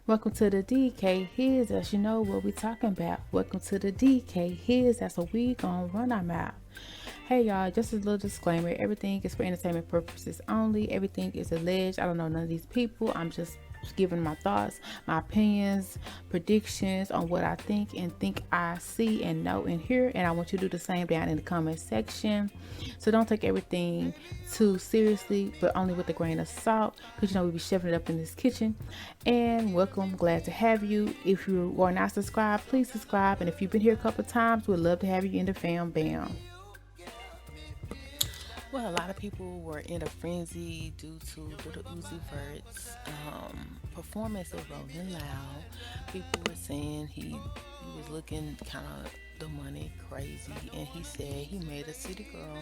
Welcome to the DKHizouse. You know what we talking about. Welcome to the DKHizouse. That's what we gonna run our mouth. Hey y'all, just a little disclaimer. Everything is for entertainment purposes only. Everything is alleged. I don't know none of these people. I'm just giving my thoughts, my opinions, predictions on what I think I see and know and hear. And I want you to do the same down in the comment section. So don't take everything too seriously, but only with a grain of salt, because we be shoving it up in this kitchen. And welcome, glad to have you. If you are not subscribed, please subscribe. And if you've been here a couple of times, we'd love to have you in the fam bam. Well, a lot of people were in a frenzy due to Little Uzi Vert's performance of Rolling Loud. People were saying he was looking kind of the money crazy, and he said he made a city girl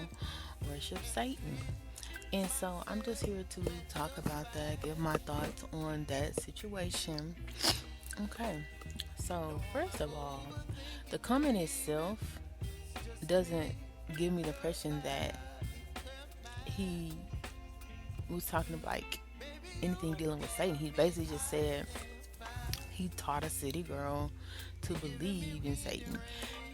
worship Satan. And so I'm just here to talk about that, give my thoughts on that situation. Okay, so first of all, the comment itself doesn't give me the impression that he was talking about like anything dealing with Satan. He basically just said he taught a city girl to believe in Satan.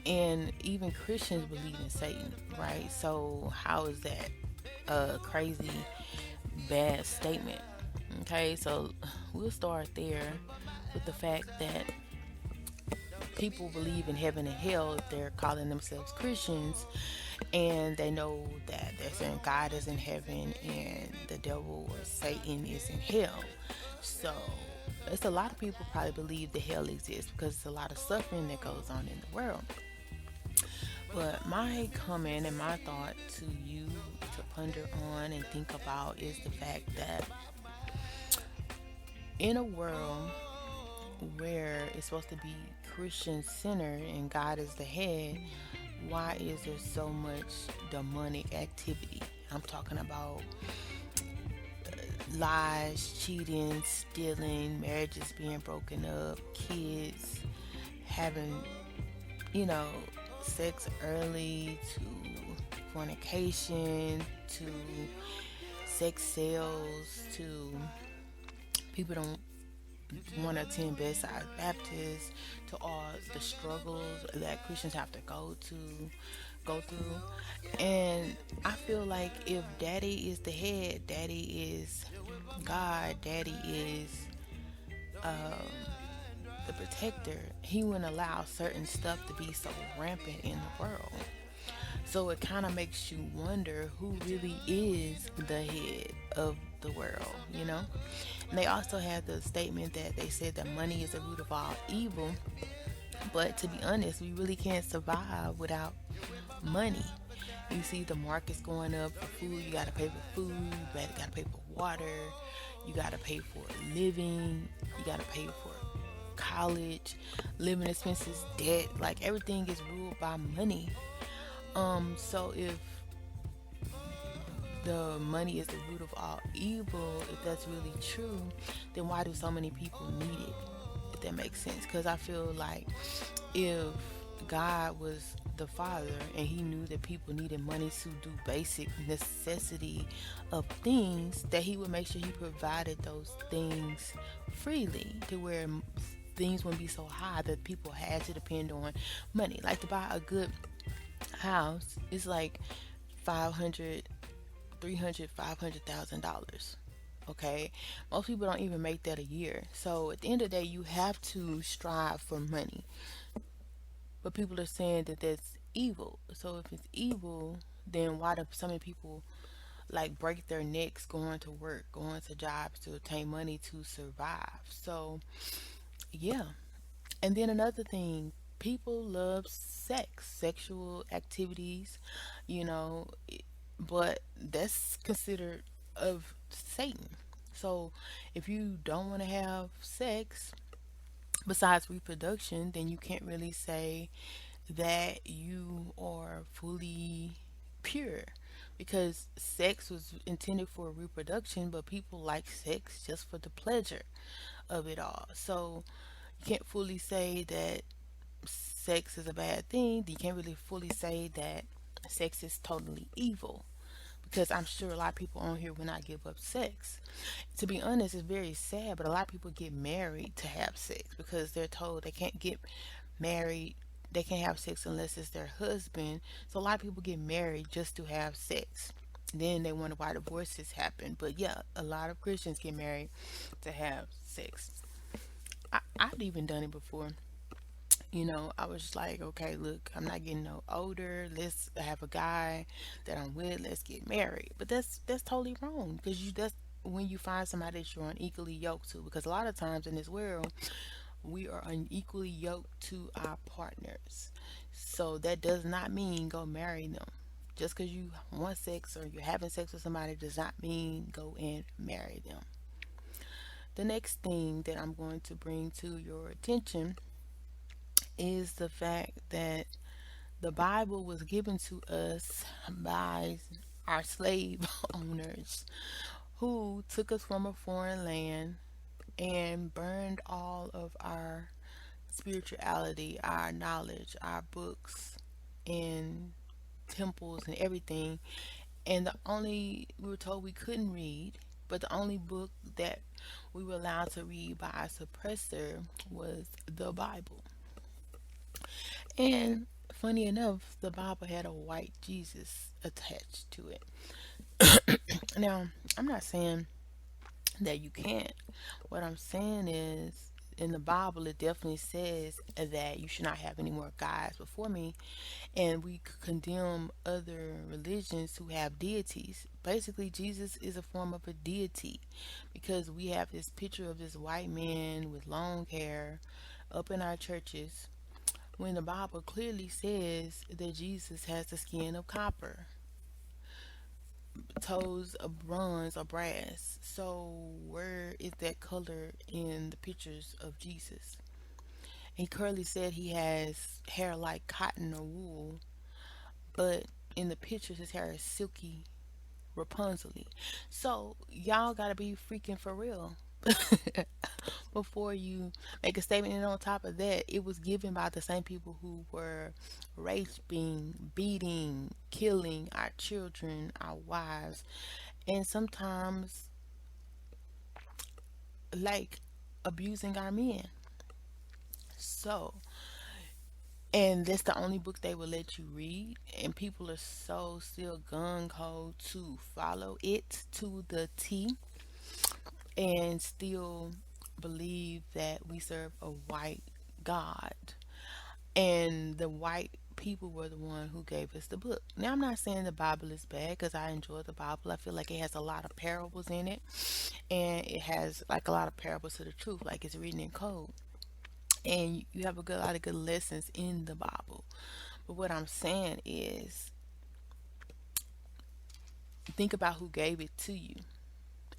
And even Christians believe in Satan, right? So how is that a crazy bad statement? Okay, so we'll start there with the fact that people believe in heaven and hell if they're calling themselves Christians, and they know that they're saying God is in heaven and the devil or Satan is in hell. So it's a lot of people probably believe the hell exists because it's a lot of suffering that goes on in the world. But my comment and my thought to you to ponder on and think about is the fact that in a world where it's supposed to be Christian centered and God is the head, why is there so much demonic activity? I'm talking about lies, cheating, stealing, marriages being broken up, kids having, you know, sex early, to fornication, to sex sales, to people don't want to attend bedside Baptist, to all the struggles that Christians have to go through. And I feel like if daddy is the head, daddy is God, daddy is the protector, he wouldn't allow certain stuff to be so rampant in the world. So it kind of makes you wonder who really is the head of the world, you know? And they also had the statement that they said that money is the root of all evil. But to be honest, we really can't survive without money. You see the markets going up for food, you gotta pay for food, you gotta pay for water, you gotta pay for living, you gotta pay for college, living expenses, debt, like everything is ruled by money. So if the money is the root of all evil, if that's really true, then why do so many people need it? If that makes sense. Because I feel like if God was the father and he knew that people needed money to do basic necessity of things, that he would make sure he provided those things freely to where things wouldn't be so high that people had to depend on money. Like to buy a good house is like 500, 300, $500,000. Okay, most people don't even make that a year. So at the end of the day, you have to strive for money. But people are saying that that's evil. So if it's evil, then why do so many people like break their necks going to work, going to jobs to obtain money to survive? So yeah. And then another thing, people love sex, sexual activities, you know, but that's considered of Satan. So if you don't want to have sex besides reproduction, then you can't really say that you are fully pure, because sex was intended for reproduction, but people like sex just for the pleasure of it all. So you can't fully say that sex is a bad thing. You can't really fully say that sex is totally evil, because I'm sure a lot of people on here will not give up sex. To be honest, it's very sad, but a lot of people get married to have sex because they're told they can't get married, they can't have sex unless it's their husband. So a lot of people get married just to have sex. Then they wonder why divorces happen. But yeah, a lot of Christians get married to have sex. I've even done it before. I was just like, okay, look, I'm not getting no older. Let's have a guy that I'm with. Let's get married. But that's totally wrong because that's when you find somebody that you're unequally yoked to. Because a lot of times in this world, we are unequally yoked to our partners. So that does not mean go marry them. Just because you want sex or you're having sex with somebody does not mean go and marry them. The next thing that I'm going to bring to your attention is the fact that the Bible was given to us by our slave owners who took us from a foreign land and burned all of our spirituality, our knowledge, our books, and temples and everything. And we were told we couldn't read, but the only book that we were allowed to read by our suppressor was the Bible. And funny enough, the Bible had a white Jesus attached to it. Now, I'm not saying that you can't. What I'm saying is, in the Bible, it definitely says that you should not have any more gods before me. And we condemn other religions who have deities. Basically, Jesus is a form of a deity because we have this picture of this white man with long hair up in our churches when the Bible clearly says that Jesus has the skin of copper, toes of bronze or brass. So, where is that color in the pictures of Jesus? He clearly said he has hair like cotton or wool, but in the pictures, his hair is silky, Rapunzel. So, y'all gotta be freaking for real. Before you make a statement. And on top of that, it was given by the same people who were raping, beating, killing our children, our wives, and sometimes like abusing our men. So, and that's the only book they will let you read, and people are so still gung ho to follow it to the T and still believe that we serve a white God. And the white people were the one who gave us the book. Now, I'm not saying the Bible is bad because I enjoy the Bible. I feel like it has a lot of parables in it, and it has like a lot of parables to the truth, like it's written in code. And you have a lot of good lessons in the Bible. But what I'm saying is, think about who gave it to you.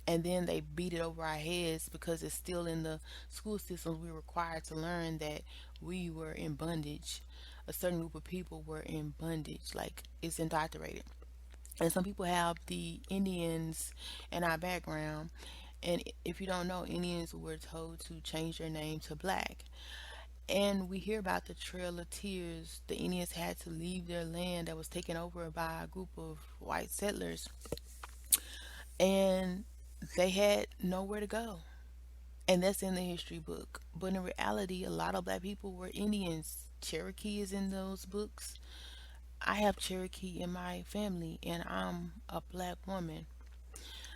And then they beat it over our heads because it's still in the school systems. We're required to learn that we were in bondage. A certain group of people were in bondage, like it's indoctrinated. And some people have the Indians in our background. And if you don't know, Indians were told to change their name to black. And we hear about the Trail of Tears. The Indians had to leave their land that was taken over by a group of white settlers, and they had nowhere to go. And that's in the history book. But in reality, a lot of black people were Indians. Cherokee is in those books. I have Cherokee in my family, and I'm a black woman.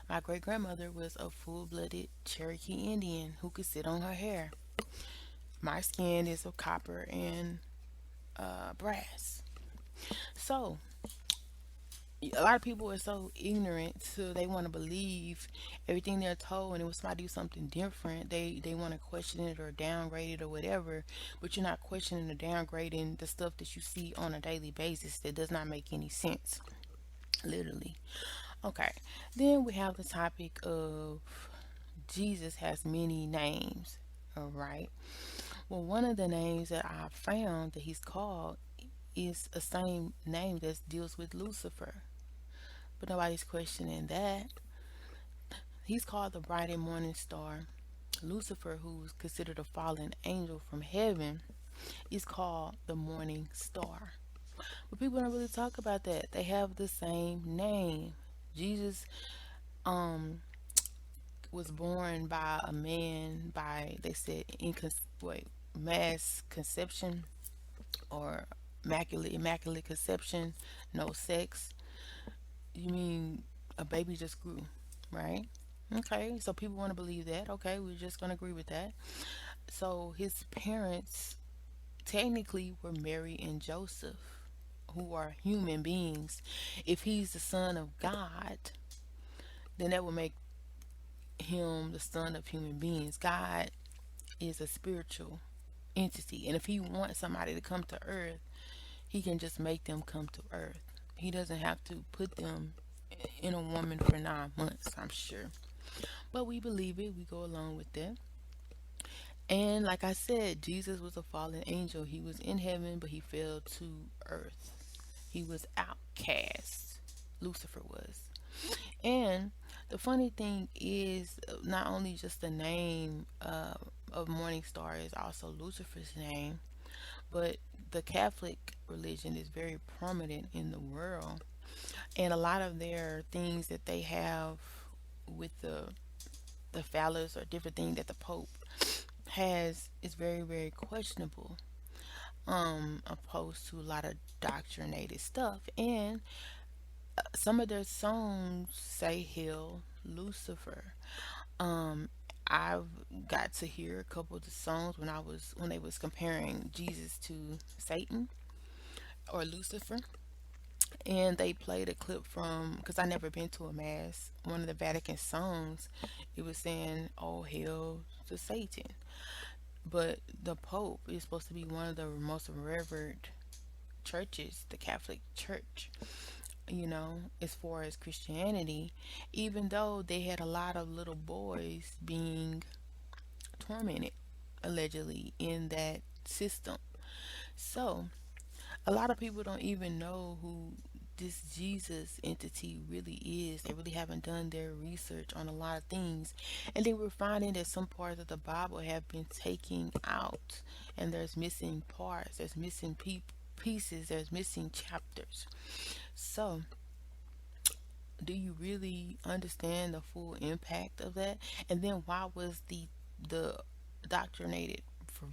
My great grandmother was a full blooded Cherokee Indian who could sit on her hair. My skin is of copper and brass. So, a lot of people are so ignorant, so they want to believe everything they're told, and if somebody do something different, they want to question it or downgrade it or whatever. But you're not questioning or downgrading the stuff that you see on a daily basis that does not make any sense, literally. Okay, then we have the topic of Jesus has many names. All right. Well, one of the names that I found that he's called is a same name that deals with Lucifer, but nobody's questioning that. He's called the bright and morning star. Lucifer, who's considered a fallen angel from heaven, is called the morning star. But people don't really talk about that. They have the same name. Jesus um was born by a man by, they said, wait, mass conception, or immaculate conception, no sex. You mean a baby just grew, right? Okay, so people want to believe that. Okay, we're just going to agree with that. So his parents technically were Mary and Joseph, who are human beings. If he's the son of God, then that would make him the son of human beings. God is a spiritual entity, and if he wants somebody to come to earth, he can just make them come to earth. He doesn't have to put them in a woman for 9 months, I'm sure. But we believe it, we go along with that. And like I said, Jesus was a fallen angel. He was in heaven, but he fell to earth. He was outcast. Lucifer was. And the funny thing is, not only just the name of Morning Star is also Lucifer's name, but the Catholic religion is very prominent in the world. And a lot of their things that they have with the phallus or different things that the Pope has is very, very questionable. Opposed to a lot of doctrinated stuff. And some of their songs say Hail Lucifer. Um, I've got to hear a couple of the songs when they was comparing Jesus to Satan or Lucifer, and they played a clip from, because I never been to a mass, one of the Vatican songs. It was saying, "Oh hail to Satan," but the Pope is supposed to be one of the most revered churches, the Catholic Church, as far as Christianity, even though they had a lot of little boys being tormented allegedly in that system. So, a lot of people don't even know who this Jesus entity really is. They really haven't done their research on a lot of things. And then we're finding that some parts of the Bible have been taken out, and there's missing parts, there's missing pieces, there's missing chapters. So, do you really understand the full impact of that? And then why was the doctrinated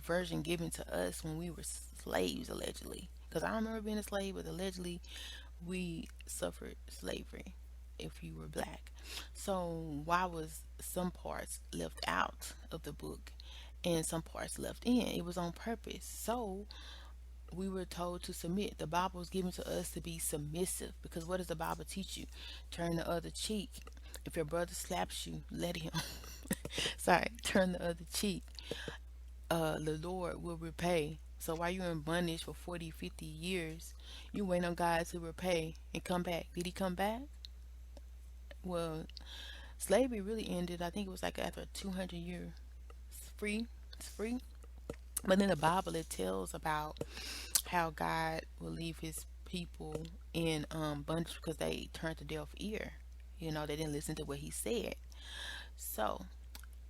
version given to us when we were slaves allegedly? Because I don't remember being a slave, but allegedly we suffered slavery if you were black. So why was some parts left out of the book and some parts left in? It was on purpose. So we were told to submit. The Bible was given to us to be submissive, because what does the Bible teach you? Turn the other cheek. If your brother slaps you, let him. Sorry, turn the other cheek. The Lord will repay. So while you're in bondage for 40, 50 years, you wait on God to repay and come back. Did he come back? Well, slavery really ended, I think it was like after a 200-year free. It's free. But in the Bible, it tells about how God will leave his people in bondage because they turned a deaf ear. They didn't listen to what he said. So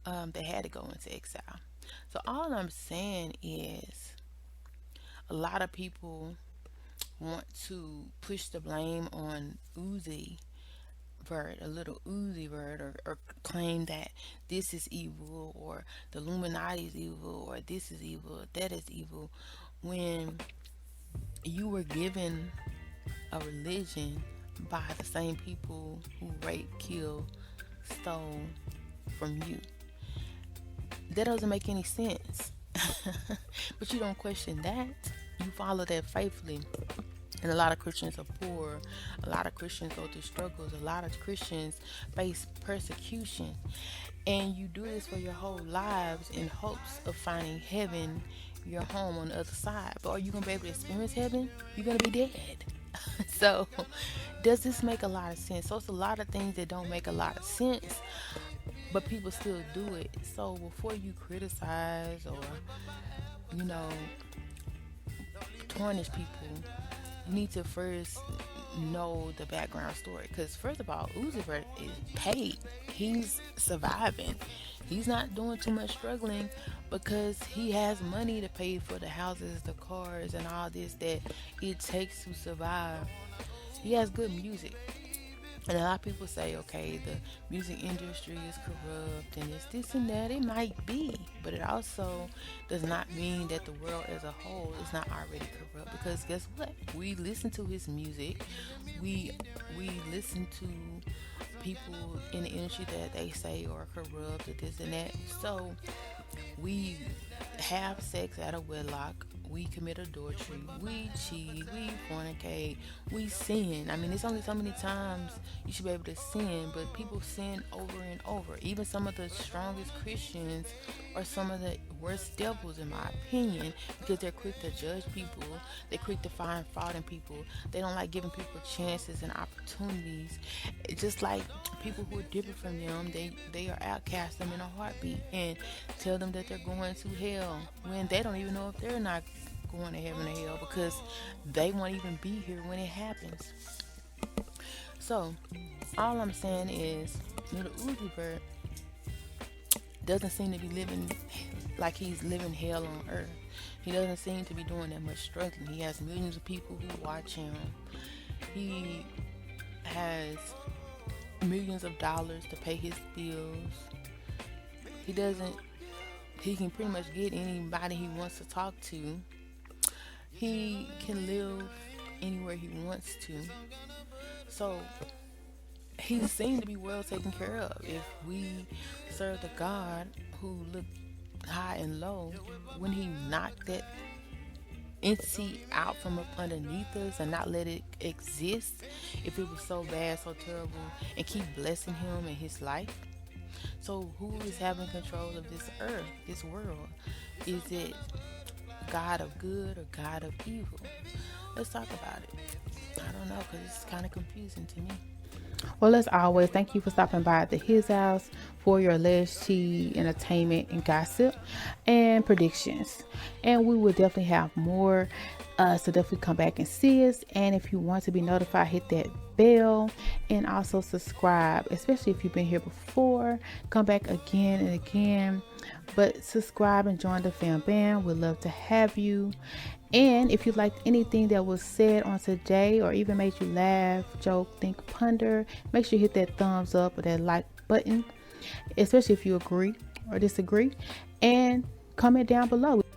they had to go into exile. So all I'm saying is, a lot of people want to push the blame on Uzi Vert, a little Uzi Vert, or claim that this is evil, or the Illuminati is evil, or this is evil, or that is evil, when you were given a religion by the same people who raped, killed, stole from you. That doesn't make any sense. But you don't question that. You follow that faithfully. And a lot of Christians are poor. A lot of Christians go through struggles. A lot of Christians face persecution. And you do this for your whole lives in hopes of finding heaven, your home on the other side. But are you going to be able to experience heaven? You're going to be dead. So, does this make a lot of sense? So, it's a lot of things that don't make a lot of sense, but people still do it. So, before you criticize or, you know, tarnish people, you need to first know the background story. Because first of all, Uzi Vert is paid. He's surviving. He's not doing too much struggling because he has money to pay for the houses, the cars, and all this that it takes to survive. He has good music. And a lot of people say, okay, the music industry is corrupt and it's this and that. It might be, but it also does not mean that the world as a whole is not already corrupt. Because guess what? We listen to his music. We we listen to people in the industry that they say are corrupt or this and that. So we have sex out of wedlock. We commit adultery. We cheat. We fornicate. We sin. I mean, it's only so many times you should be able to sin, but people sin over and over. Even some of the strongest Christians are some of the worst devils, in my opinion, because they're quick to judge people. They're quick to find fault in people. They don't like giving people chances and opportunities. It's just like people who are different from them, they are outcast them in a heartbeat and tell them that they're going to hell when they don't even know if they're not going to heaven or hell because they won't even be here when it happens. So all I'm saying is little Uzi Vert doesn't seem to be living like he's living hell on earth. He doesn't seem to be doing that much struggling. He has millions of people who watch him. He has millions of dollars to pay his bills. He doesn't he can pretty much get anybody he wants to talk to. He can live anywhere he wants to. So he seems to be well taken care of. If we serve the God who looked high and low, when he knocked that entity out from up underneath us and not let it exist, if it was so bad, so terrible, and keep blessing him in his life. So who is having control of this earth, this world? Is it God of good or God of evil? Let's talk about it. I don't know because it's kind of confusing to me. Well, as always, thank you for stopping by at the His House for your alleged tea, entertainment, and gossip and predictions. And we will definitely have more. So definitely come back and see us. And if you want to be notified, hit that bell and also subscribe, especially if you've been here before. Come back again and again. But subscribe and join the fam bam. We'd love to have you. And if you liked anything that was said on today or even made you laugh, joke, think, ponder, make sure you hit that thumbs up or that like button, especially if you agree or disagree. And comment down below.